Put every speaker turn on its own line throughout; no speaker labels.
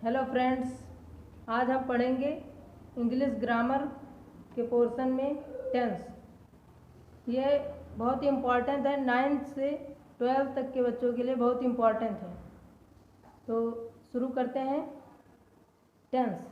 Hello friends, आज हम पढ़ेंगे इंग्लिश ग्रामर के पोर्शन में टेंस। ये बहुत ही इम्पॉर्टेंट है, 9th से 12th तक के बच्चों के लिए बहुत इम्पॉर्टेंट है। तो शुरू करते हैं। टेंस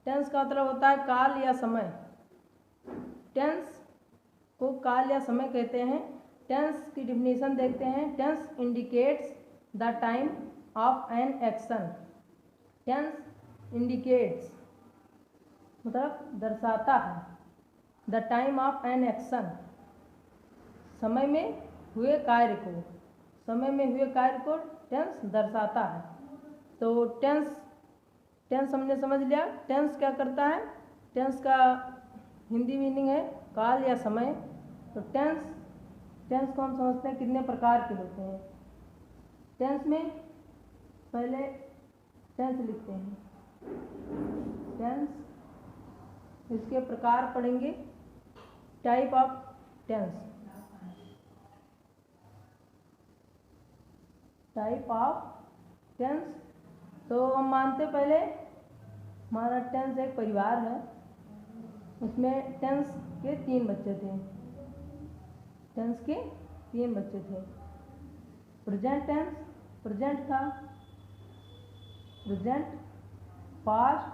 टेंस का मतलब होता है काल या समय। टेंस को काल या समय कहते हैं। टेंस की डिफिनीशन देखते हैं। Tense indicates the time of an action. Tense indicates मतलब दर्शाता है the time of an action, समय में हुए कार्य को टेंस दर्शाता है। तो टेंस हमने समझ लिया। टेंस क्या करता है? टेंस का हिंदी मीनिंग है काल या समय। तो टेंस को हम समझते हैं कितने प्रकार के होते हैं। टेंस में पहले टेंस लिखते हैं। टेंस, इसके प्रकार पढ़ेंगे। Type of tense, type of tense. तो हम मानते पहले हमारा टेंस एक परिवार है, उसमें टेंस के 3 बच्चे थे। टेंस के 3 बच्चे थे। प्रेजेंट टेंस, प्रेजेंट था, प्रेजेंट, पास्ट,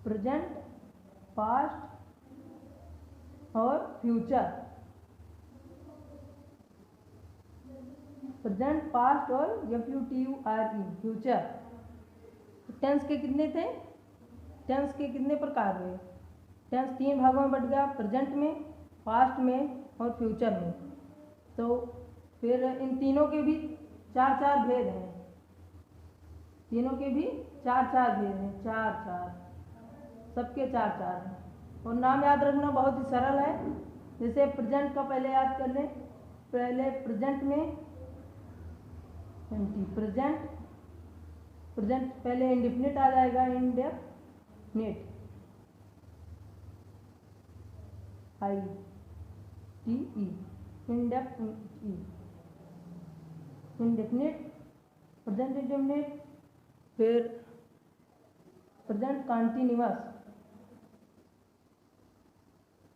प्रेजेंट, पास्ट और फ्यूचर। प्रेजेंट, पास्ट और FUTURE, फ्यूचर। टेंस के कितने थे? टेंस के कितने प्रकार हुए? टेंस 3 भागों में बट गया, प्रेजेंट में, पास्ट में और फ्यूचर में। तो फिर इन तीनों के भी 4-4 भेद हैं। तीनों के भी 4-4 भेद हैं। 4-4 सबके 4-4 हैं। और नाम याद रखना बहुत ही सरल है। जैसे प्रेजेंट का पहले याद कर लें। पहले प्रेजेंट में प्रेजेंट पहले इंडेफिनिट आ जाएगा। Indefinite, ITE, indefinite, present indefinite. फिर प्रेजेंट कॉन्टिन्यूअस,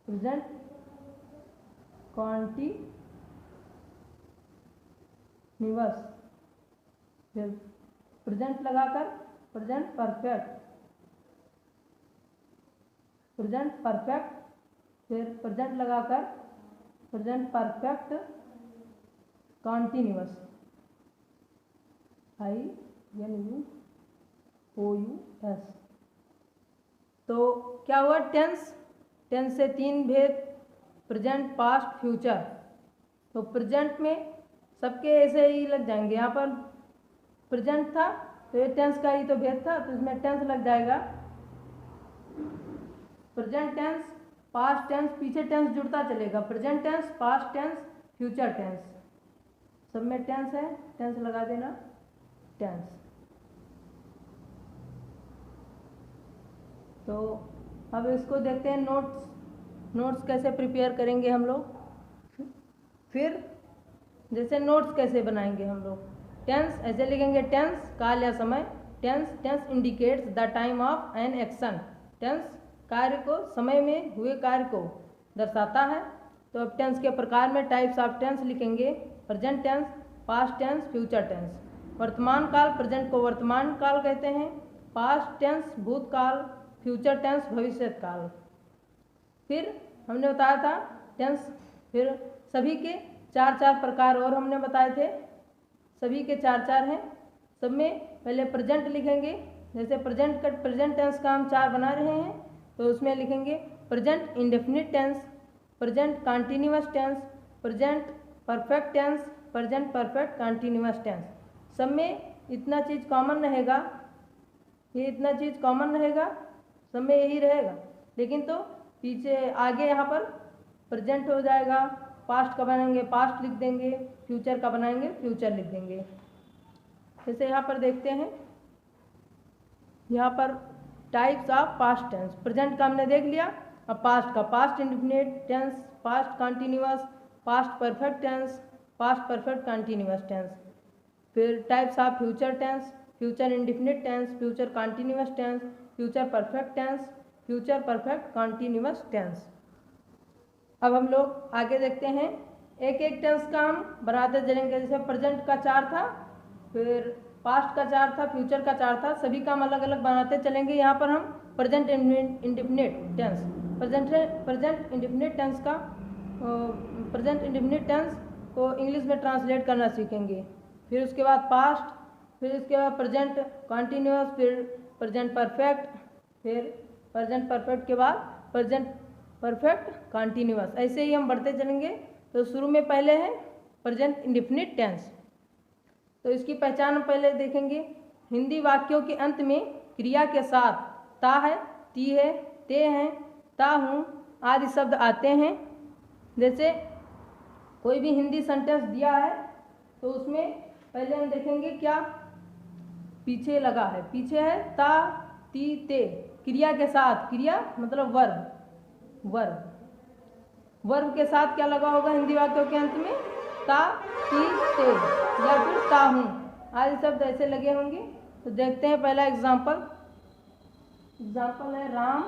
प्रेजेंट कॉन्टिन्यूअस। फिर प्रेजेंट लगाकर प्रेजेंट परफेक्ट, प्रेजेंट परफेक्ट। फिर प्रेजेंट लगाकर प्रेजेंट परफेक्ट कॉन्टिन्यूअस, INUOUS। तो क्या हुआ? टेंस से 3 भेद, प्रेजेंट, पास्ट, फ्यूचर। तो प्रेजेंट में सबके ऐसे ही लग जाएंगे। यहाँ पर प्रेजेंट था तो ये टेंस का ही तो भेद था, तो इसमें टेंस लग जाएगा। प्रेजेंट टेंस, पास्ट टेंस, पीछे टेंस जुड़ता चलेगा। Present tense, past tense, future tense, सब में टेंस है, टेंस लगा देना। टेंस। तो अब इसको देखते हैं। नोट्स कैसे प्रिपेयर करेंगे हम लोग। फिर जैसे नोट्स कैसे बनाएंगे हम लोग। टेंस ऐसे लिखेंगे, टेंस काल या समय। Tense indicates the time of an action. Tense कार्य को, समय में हुए कार्य को दर्शाता है। तो अब टेंस के प्रकार में टाइप्स ऑफ टेंस लिखेंगे। Present tense, past tense, future tense. वर्तमान काल, प्रेजेंट को वर्तमान काल कहते हैं। पास्ट टेंस भूतकाल, फ्यूचर टेंस भविष्य काल। फिर हमने बताया था टेंस, फिर सभी के 4-4 प्रकार और हमने बताए थे। सभी के 4-4 हैं। सब में पहले प्रेजेंट लिखेंगे। जैसे प्रेजेंट टेंस का हम 4 बना रहे हैं, तो उसमें लिखेंगे present indefinite tense, present continuous tense, present perfect tense, present perfect continuous tense. सब में इतना चीज़ कॉमन रहेगा, ये इतना चीज़ कॉमन रहेगा, सब में यही रहेगा। लेकिन तो पीछे आगे यहाँ पर प्रेजेंट हो जाएगा, पास्ट का बनाएंगे पास्ट लिख देंगे, फ्यूचर का बनाएंगे फ्यूचर लिख देंगे। जैसे यहाँ पर देखते हैं, यहाँ पर types of past tense. Present का हमने देख लिया। अब पास्ट का, past indefinite tense, past continuous, past perfect tense, past perfect continuous tense. फिर types of future tense, future indefinite tense, future continuous tense, future perfect tense, future perfect continuous tense. अब हम लोग आगे देखते हैं, एक एक टेंस का हम बनाते चलेंगे। जैसे प्रेजेंट का 4 था, फिर पास्ट का 4 था, फ्यूचर का 4 था, सभी का हम अलग अलग बनाते चलेंगे। यहाँ पर हम present indefinite tense, present indefinite tense का प्रेजेंट इंडिफिनिट टेंस को इंग्लिश में ट्रांसलेट करना सीखेंगे। फिर उसके बाद पास्ट, फिर उसके बाद प्रेजेंट कॉन्टिन्यूअस, फिर प्रेजेंट परफेक्ट, फिर प्रेजेंट परफेक्ट के बाद प्रेजेंट परफेक्ट कॉन्टिन्यूअस, ऐसे ही हम बढ़ते चलेंगे। तो शुरू में पहले है प्रेजेंट इंडिफिनिट टेंस। तो इसकी पहचान हम पहले देखेंगे। हिंदी वाक्यों के अंत में क्रिया के साथ ता है, ती है, ते हैं, ता हूँ आदि शब्द आते हैं। जैसे कोई भी हिंदी सेंटेंस दिया है तो उसमें पहले हम देखेंगे क्या पीछे लगा है। पीछे है ता, ती, ते, क्रिया के साथ, क्रिया मतलब वर्ब, वर्ब के साथ क्या लगा होगा हिंदी वाक्यों के अंत में, ता, ती, ते या फिर ता हूँ आदि शब्द ऐसे लगे होंगे। तो देखते हैं पहला एग्जाम्पल है राम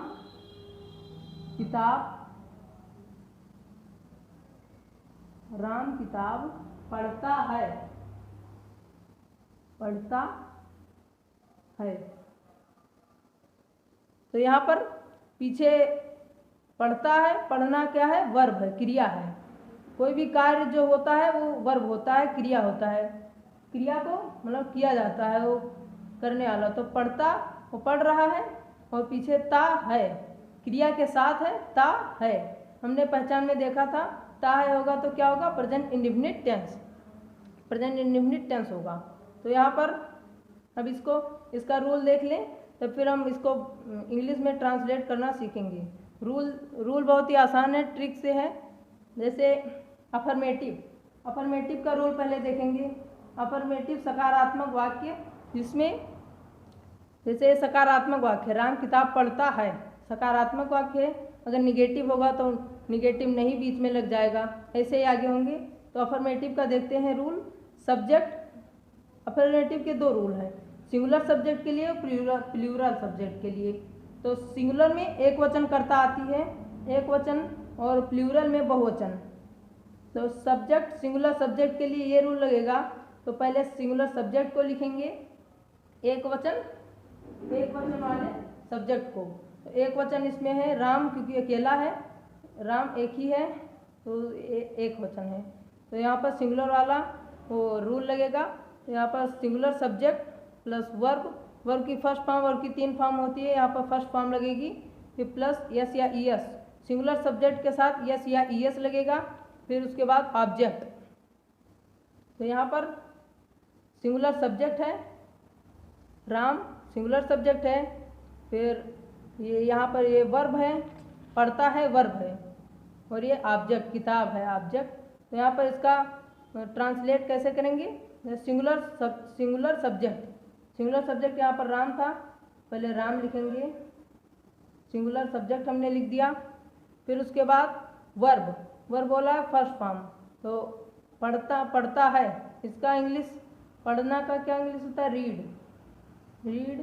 किताब पढ़ता है। तो यहाँ पर पीछे पढ़ता है, पढ़ना क्या है, वर्ब है, क्रिया है। कोई भी कार्य जो होता है वो वर्ब होता है, क्रिया होता है, क्रिया को मतलब किया जाता है वो करने वाला। तो पढ़ता, वो पढ़ रहा है, और पीछे ता है, क्रिया के साथ है ता है। हमने पहचान में देखा था ता है होगा तो क्या होगा, प्रेजेंट इंडिफिनिट टेंस होगा। तो यहाँ पर अब इसका रूल देख लें, तो फिर हम इसको इंग्लिश में ट्रांसलेट करना सीखेंगे। रूल बहुत ही आसान है, ट्रिक से है। जैसे अफर्मेटिव का रूल पहले देखेंगे। अफर्मेटिव सकारात्मक वाक्य, जिसमें जैसे सकारात्मक वाक्य राम किताब पढ़ता है, सकारात्मक वाक्य है। अगर निगेटिव होगा तो निगेटिव नहीं बीच में लग जाएगा, ऐसे ही आगे होंगे। तो अफर्मेटिव का देखते हैं रूल। सब्जेक्ट, अफर्मेटिव के 2 रूल हैं, सिंगुलर सब्जेक्ट के लिए और प्लूरल सब्जेक्ट के लिए। तो सिंगुलर में एक वचन कर्ता आती है, एक वचन, और प्लूरल में बहुवचन। तो सब्जेक्ट, सिंगुलर सब्जेक्ट के लिए ये रूल लगेगा। तो पहले सिंगुलर सब्जेक्ट को लिखेंगे, एक वचन वाले सब्जेक्ट को। तो एक वचन इसमें है राम, क्योंकि अकेला है, राम एक ही है, तो एक वचन है। तो यहाँ पर सिंगुलर वाला वो रूल लगेगा। तो यहाँ पर सिंगुलर सब्जेक्ट प्लस वर्ब की फर्स्ट फॉर्म, वर्ब की 3 फॉर्म होती है, यहाँ पर फर्स्ट फॉर्म लगेगी, फिर प्लस यस या ईएस, सिंगुलर सब्जेक्ट के साथ यस या ईएस लगेगा, फिर उसके बाद ऑब्जेक्ट। तो यहाँ पर सिंगुलर सब्जेक्ट है राम, सिंगुलर सब्जेक्ट है, फिर ये यहाँ पर ये वर्ब है, पढ़ता है वर्ब है, और ये ऑब्जेक्ट किताब है ऑब्जेक्ट। तो यहाँ पर इसका ट्रांसलेट कैसे करेंगे, सिंगुलर सब्जेक्ट यहाँ पर राम था, पहले राम लिखेंगे, सिंगुलर सब्जेक्ट हमने लिख दिया। फिर उसके बाद वर्ब बोला है फर्स्ट फॉर्म। तो पढ़ता है, इसका इंग्लिश, पढ़ना का क्या इंग्लिश होता है, रीड।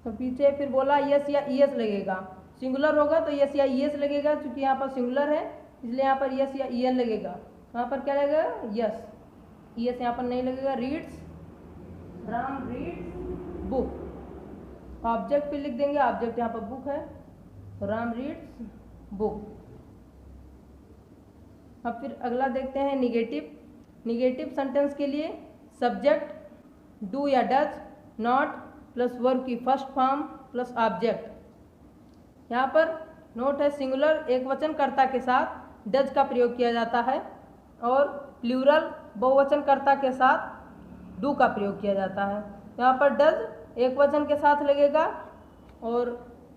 तो पीछे फिर बोला यस या ईएस लगेगा, सिंगुलर होगा तो यस या ईएस लगेगा, क्योंकि यहाँ पर सिंगुलर है इसलिए यहाँ पर यस या ईएल लगेगा। यहाँ पर क्या लगेगा, यस, ईएस यहाँ पर नहीं लगेगा। राम रीड्स बुक, ऑब्जेक्ट पे लिख देंगे, ऑब्जेक्ट यहाँ पर बुक है, राम रीड्स बुक। अब फिर अगला देखते हैं निगेटिव सेंटेंस के लिए सब्जेक्ट डू या डज, नॉट प्लस वर्ब की फर्स्ट फॉर्म प्लस ऑब्जेक्ट। यहाँ पर नोट है, सिंगुलर एक वचन कर्ता के साथ डज का प्रयोग किया जाता है, और प्लूरल बहुवचन कर्ता के साथ डू का प्रयोग किया जाता है। यहाँ पर डज एक वचन के साथ लगेगा, और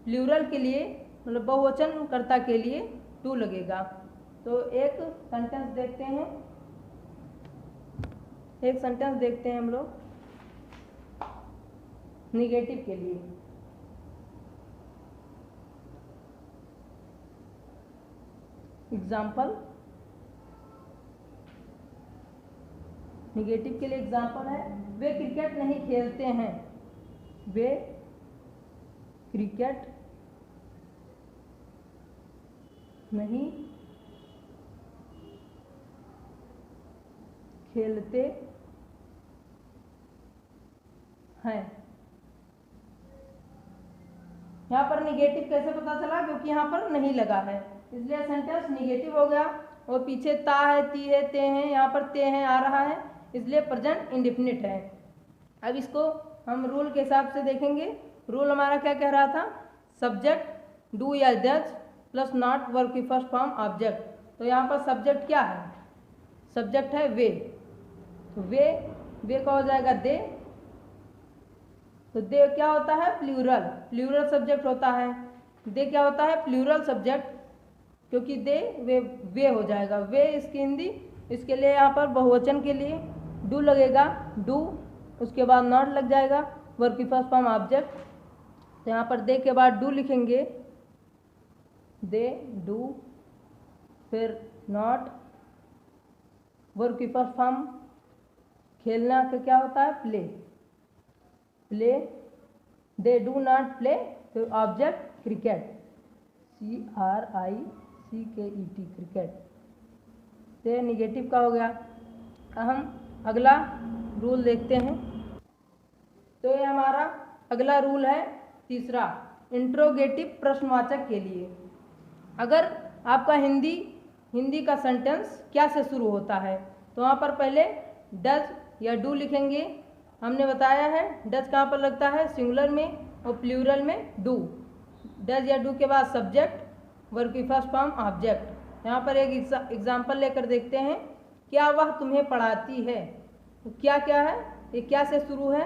प्लूरल के लिए मतलब बहुवचन कर्ता के लिए डू लगेगा। तो एक सेंटेंस देखते हैं हम लोग निगेटिव के लिए। एग्जाम्पल, निगेटिव के लिए एग्जाम्पल है, वे क्रिकेट नहीं खेलते हैं, वे क्रिकेट नहीं खेलते हैं। यहाँ पर निगेटिव कैसे पता चला, क्योंकि यहाँ पर नहीं लगा है, इसलिए सेंटेंस निगेटिव हो गया। और पीछे ता है, ती है, ते हैं, यहाँ पर ते हैं आ रहा है, इसलिए प्रेजेंट इंडेफिनिट है। अब इसको हम रूल के हिसाब से देखेंगे। रूल हमारा क्या कह रहा था, सब्जेक्ट डू या डज प्लस नॉट वर्ब की फर्स्ट फॉर्म ऑब्जेक्ट। तो यहाँ पर सब्जेक्ट क्या है, सब्जेक्ट है वे, तो वे का हो जाएगा दे। तो दे क्या होता है, प्लूरल, प्लूरल सब्जेक्ट होता है। दे क्या होता है, प्लूरल सब्जेक्ट, क्योंकि दे वे हो जाएगा, वे इसकी हिंदी। इसके लिए यहाँ पर बहुवचन के लिए डू लगेगा, डू, उसके बाद नॉट लग जाएगा, वर्ब की फर्स्ट फॉर्म ऑब्जेक्ट। तो यहाँ पर दे के बाद डू लिखेंगे, दे डू, फिर नॉट, वर्ब की फर्स्ट फॉर्म खेलना का क्या होता है, play, play, they do not play, फिर ऑब्जेक्ट क्रिकेट, CRICKET, क्रिकेट। तो निगेटिव का हो गया। अब हम अगला रूल देखते हैं। तो ये हमारा अगला रूल है तीसरा, इंट्रोगेटिव प्रश्नवाचक के लिए। अगर आपका हिंदी का सेंटेंस क्या से शुरू होता है, तो वहाँ पर पहले डज या डू लिखेंगे। हमने बताया है डज कहाँ पर लगता है, सिंगुलर में और प्लूरल में डू। डज या डू के बाद सब्जेक्ट, वर्ब की फर्स्ट फॉर्म ऑब्जेक्ट। यहाँ पर एक एग्जाम्पल लेकर देखते हैं, क्या वह तुम्हें पढ़ाती है। तो क्या क्या है, ये क्या से शुरू है,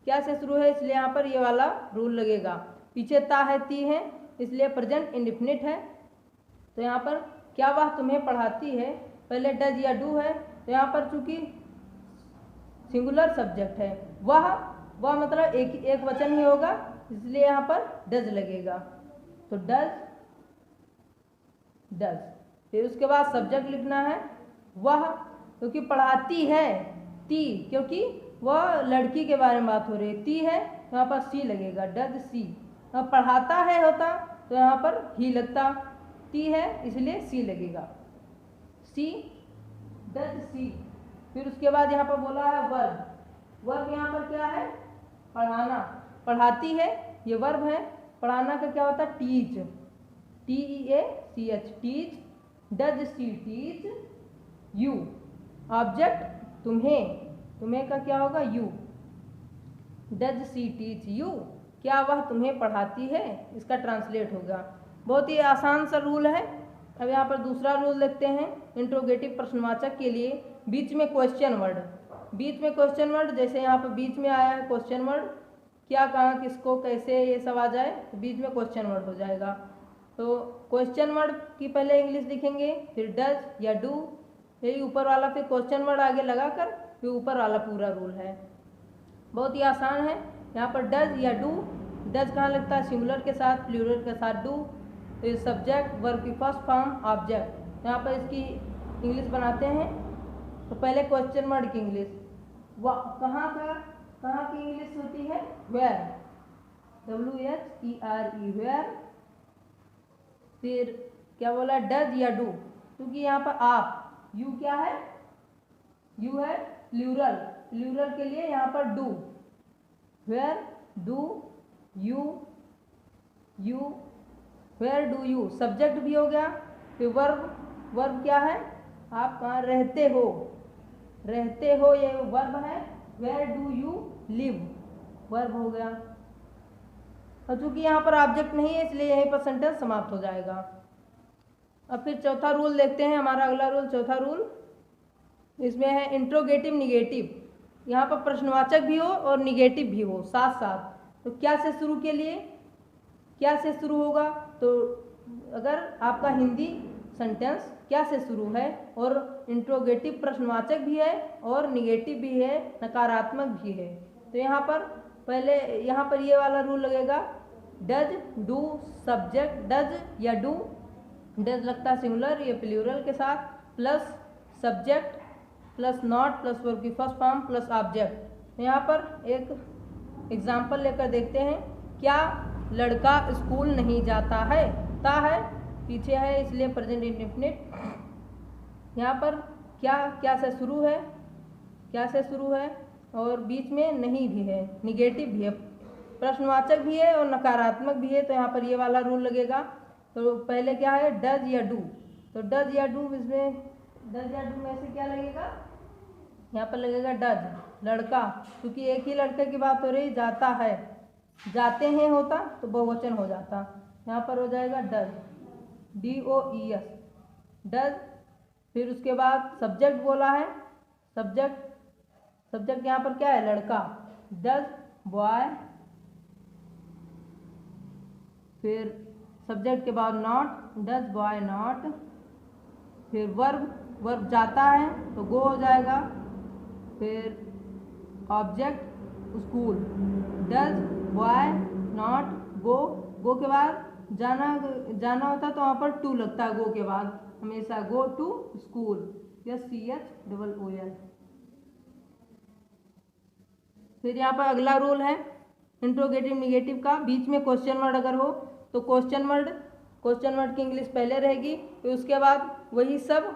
क्या से शुरू है, इसलिए यहाँ पर ये वाला रूल लगेगा। पीछे ता है, ती है, इसलिए प्रेजेंट इंडेफिनिट है। तो यहाँ पर क्या वह तुम्हें पढ़ाती है, पहले डज या डू है, तो यहाँ पर चूंकि सिंगुलर सब्जेक्ट है, वह मतलब एक वचन ही होगा, इसलिए यहाँ पर डज लगेगा। तो डज, डज, फिर उसके बाद सब्जेक्ट लिखना है वह, क्योंकि पढ़ाती है, ती, क्योंकि वह लड़की के बारे में बात हो रही है, ती है, तो यहाँ पर सी लगेगा, डज सी। अब पढ़ाता है होता तो यहाँ पर ही लगता, ती है इसलिए सी लगेगा, सी, डज सी। फिर उसके बाद यहाँ पर बोला है वर्ब, वर्ब यहाँ पर क्या है, पढ़ाना, पढ़ाती है ये वर्ब है, पढ़ाना का क्या होता है, teach, TEACH, teach, does she teach you, object तुम्हें, तुम्हें का क्या होगा, you, does she teach you, क्या वह तुम्हें पढ़ाती है, इसका ट्रांसलेट होगा। बहुत ही आसान सा रूल है। अब यहाँ पर दूसरा रूल देखते हैं, इंट्रोगेटिव प्रश्नवाचक के लिए बीच में क्वेश्चन वर्ड, बीच में क्वेश्चन वर्ड, जैसे यहाँ पर बीच में आया है क्वेश्चन वर्ड, क्या, कहाँ, किसको, कैसे, ये सब आ जाए तो बीच में क्वेश्चन वर्ड हो जाएगा। तो क्वेश्चन वर्ड की पहले इंग्लिश लिखेंगे, फिर डज या डू, यही ऊपर वाला, फिर क्वेश्चन वर्ड आगे लगाकर फिर ऊपर वाला पूरा रूल है। बहुत ही आसान है। यहाँ पर डज या डू, डज कहाँ लगता है, सिंगुलर के साथ, प्लूरल के साथ डू, फिर सब्जेक्ट, वर्ब की फर्स्ट फॉर्म ऑब्जेक्ट। यहाँ पर इसकी इंग्लिश बनाते हैं। तो पहले क्वेश्चन वर्ड की इंग्लिश, कहाँ की इंग्लिश होती है, वेयर, WHERE, वेयर। फिर क्या बोला, डज या डू, क्योंकि यहाँ पर आप, यू क्या है, यू है प्लूरल, प्लूरल के लिए यहाँ पर do, where do you, where do you, subject भी हो गया। फिर वर्ब, वर्ब क्या है, आप कहाँ रहते हो, रहते हो ये वर्ब है, where do you live, verb हो गया। और चूंकि यहाँ पर ऑब्जेक्ट नहीं है इसलिए यहीं पर सेंटेंस समाप्त हो जाएगा। अब फिर चौथा रूल देखते हैं, हमारा अगला रूल, चौथा रूल, इसमें है इंट्रोगेटिव निगेटिव। यहाँ पर प्रश्नवाचक भी हो और निगेटिव भी हो साथ साथ। तो क्या से शुरू के लिए, क्या से शुरू होगा, तो अगर आपका हिंदी सेंटेंस क्या से शुरू है और इंट्रोगेटिव प्रश्नवाचक भी है और निगेटिव भी है, नकारात्मक भी है, तो यहाँ पर पहले यहाँ पर ये वाला रूल लगेगा, डज डू सब्जेक्ट, डज या डू, डज लगता है सिंगुलर, ये प्लूरल के साथ, plus subject, plus not plus verb की फर्स्ट फॉर्म प्लस ऑब्जेक्ट। यहाँ पर एक एग्जाम्पल लेकर देखते हैं। क्या लड़का स्कूल नहीं जाता है? ता है, पीछे है इसलिए प्रेजेंट इंडेफिनिट। यहाँ पर क्या से शुरू है, क्या से शुरू है और बीच में नहीं भी है, निगेटिव भी है, प्रश्नवाचक भी है और नकारात्मक भी है। तो यहाँ पर ये वाला रूल लगेगा। तो पहले क्या है, डज या डू। तो डज या डू, इसमें डज या डू में से क्या लगेगा, यहाँ पर लगेगा डज, लड़का, क्योंकि एक ही लड़के की बात हो रही, जाता है, जाते हैं होता तो बहुवचन हो जाता। यहाँ पर हो जाएगा डज, DOES, डज। फिर उसके बाद सब्जेक्ट बोला है, सब्जेक्ट यहाँ पर क्या है, लड़का, डज बॉय। फिर सब्जेक्ट के बाद नॉट, डज बॉय नॉट। फिर वर्ब जाता है तो गो हो जाएगा। फिर object school, does boy not go के बाद जाना होता तो वहाँ पर टू लगता है, गो के बाद हमेशा, गो टू स्कूल, SCHOOL। फिर यहाँ पर अगला रूल है इंट्रोगेटिव निगेटिव का, बीच में क्वेश्चन वर्ड अगर हो तो क्वेश्चन वर्ड की इंग्लिश पहले रहेगी, फिर उसके बाद वही सब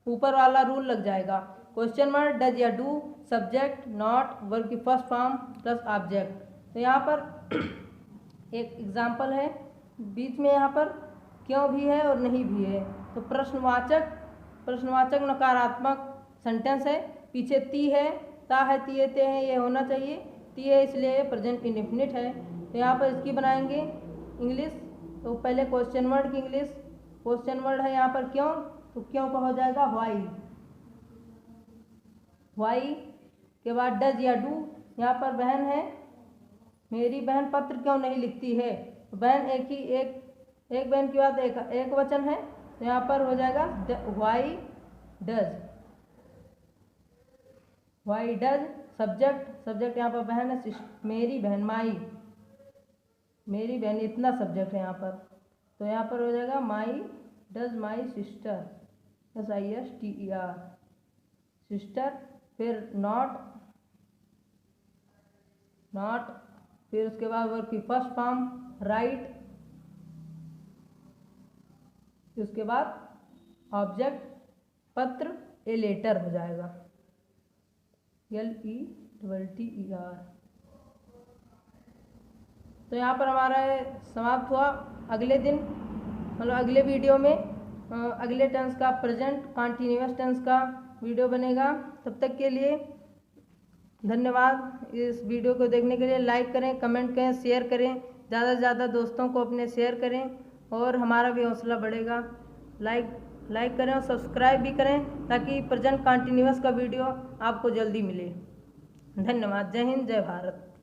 ऊपर वाला रूल लग जाएगा। क्वेश्चन वर्ड डज या डू, सब्जेक्ट नॉट, वर्ब की फर्स्ट फॉर्म प्लस ऑब्जेक्ट। तो यहाँ पर एक एग्जाम्पल है, बीच में यहाँ पर क्यों भी है और नहीं भी है। तो प्रश्नवाचक नकारात्मक सेंटेंस है, पीछे ती है, ता है, तिए ते है, ये होना चाहिए, ती है इसलिए प्रेजेंट इंडेफिनिट है। तो यहाँ पर इसकी बनाएंगे इंग्लिश। तो पहले क्वेश्चन वर्ड की इंग्लिश, क्वेश्चन वर्ड है यहाँ पर क्यों, तो क्यों का हो जाएगा वाई के बाद डज या डू। यहाँ पर बहन है, मेरी बहन पत्र क्यों नहीं लिखती है, तो बहन एक बहन की बात एक वचन है, तो यहाँ पर हो जाएगा वाई डज। सब्जेक्ट यहाँ पर बहन है, मेरी बहन, मेरी बहन, इतना सब्जेक्ट है यहाँ पर। तो यहाँ पर हो जाएगा does my sister, SISTER, sister. फिर नॉट, फिर उसके बाद वर्ब की फर्स्ट फॉर्म राइट, फिर उसके बाद ऑब्जेक्ट पत्र, ए लेटर हो जाएगा, LETTER। तो यहाँ पर हमारा समाप्त हुआ। अगले दिन मतलब अगले वीडियो में अगले टेंस का, प्रेजेंट कॉन्टिन्यूअस टेंस का वीडियो बनेगा। तब तक के लिए धन्यवाद। इस वीडियो को देखने के लिए लाइक करें, कमेंट करें, शेयर करें, ज़्यादा से ज़्यादा दोस्तों को अपने शेयर करें और हमारा भी हौसला बढ़ेगा। लाइक करें और सब्सक्राइब भी करें ताकि प्रेजेंट कॉन्टिन्यूअस का वीडियो आपको जल्दी मिले। धन्यवाद। जय हिंद, जय भारत।